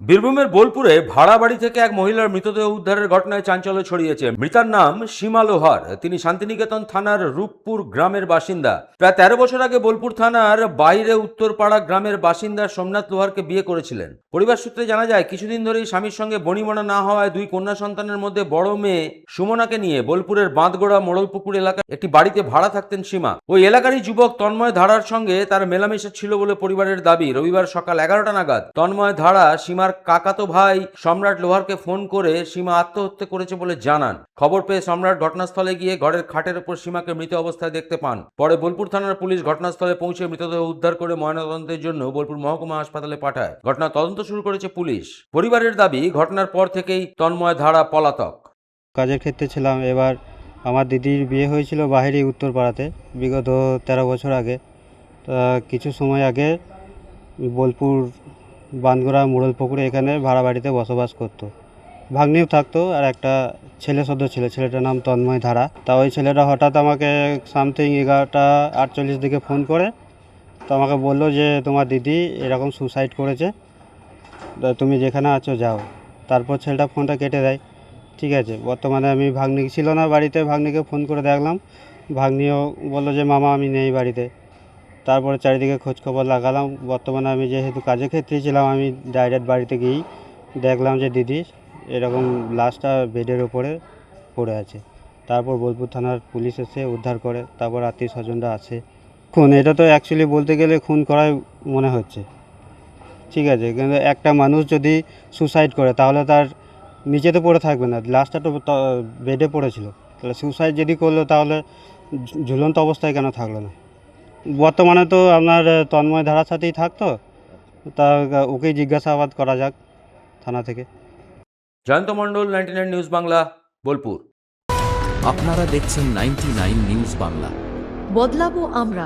বীরভূমের বোলপুরে ভাড়া বাড়ি থেকে এক মহিলার মৃতদেহ উদ্ধারের ঘটনায় চাঞ্চল্য ছড়িয়েছে। মৃতার নাম সীমা লোহার। তিনি শান্তিনিকেতন থানার রূপপুর গ্রামের বাসিন্দা। প্রায় 13 বছর আগে বোলপুর থানার বাইরে উত্তরপাড়া গ্রামের বাসিন্দা সোমনাথ লোহারকে বিয়ে করেছিলেন। পরিবার সূত্রে জানা যায়, কিছুদিন ধরেই স্বামীর সঙ্গে বনিবনা না হওয়ায় দুই কন্যা সন্তানের মধ্যে বড় মেয়ে সুমনাকে নিয়ে বোলপুরের বাঁধগোড়া মোড়লপুকুর এলাকায় একটি বাড়িতে ভাড়া থাকতেন সীমা। ওই এলাকারই যুবক তন্ময় ধারার সঙ্গে তার মেলামেশা ছিল বলে পরিবারের দাবি। রবিবার সকাল 11টা নাগাদ তন্ময় ধারা সীমার কাকাতো ভাই সম্রাট লোহারকে ফোন করে সীমা আত্মহত্যা করেছে বলে জানান। খবর পেয়ে সম্রাট ঘটনাস্থলে গিয়ে ঘরের খাটের উপর সীমাকে মৃত অবস্থায় দেখতে পান। পরে বোলপুর থানার পুলিশ ঘটনাস্থলে পৌঁছে মৃতদেহ উদ্ধার করে ময়নাতদন্তের জন্য বোলপুর মহকুমা হাসপাতালে পাঠায়। ঘটনার তদন্ত শুরু করেছে পুলিশ। পরিবারের দাবি, ঘটনার পর থেকেই তন্ময় ধারা পলাতক। কাজের ক্ষেত্রে ছিলাম। এবার আমার দিদির বিয়ে হয়েছিল বাইরেই উত্তরপাড়াতে বিগত 13 বছর আগে। তা কিছু সময় আগে বোলপুর বানগোড়া মোড়লপুকুরে এখানে ভাড়া বাড়িতে বসবাস করতো। ভাগ্নিও থাকতো আর একটা ছেলে সদ্য ছিল, ছেলেটার নাম তন্ময় ধারা। তা ওই ছেলেটা হঠাৎ আমাকে সামথিং 11টা 48 দিকে ফোন করে। তো আমাকে বললো যে তোমার দিদি এরকম সুসাইড করেছে, তা তুমি যেখানে আছো যাও। তারপর ছেলেটা ফোনটা কেটে দেয়। ঠিক আছে, বর্তমানে আমি ভাগ্নি ছিল না বাড়িতে, ভাগ্নিকে ফোন করে দেখলাম। ভাগ্নিও বললো যে মামা আমি নেই বাড়িতে। তারপরে চারিদিকে খোঁজখবর লাগালাম। বর্তমানে আমি যেহেতু কাজের ক্ষেত্রে ছিলাম, আমি ডাইরেক্ট বাড়িতে গিয়েই দেখলাম যে দিদি এরকম লাশটা বেডের ওপরে পড়ে আছে। তারপর বোলপুর থানার পুলিশ এসে উদ্ধার করে, তারপর আত্মীয় স্বজনরা আসে। খুন, এটা তো অ্যাকচুয়ালি বলতে গেলে খুন করাই মনে হচ্ছে। ঠিক আছে, কিন্তু একটা মানুষ যদি সুসাইড করে তাহলে তার নিচে তো পড়ে থাকবে না, লাশটা তো বেডে পড়েছিল। তাহলে সুসাইড যদি করলো তাহলে ঝুলন্ত অবস্থায় কেন থাকলো না? বর্তমানে তো আপনার তন্ময় ধারার সাথেই থাকতো, তা ওকেই জিজ্ঞাসাবাদ করা যাক থানা থেকে। জয়ন্ত মণ্ডল, 99 নিউজ বাংলা, বোলপুর। আপনারা দেখছেন 99 নিউজ বাংলা। বদলাবো আমরা।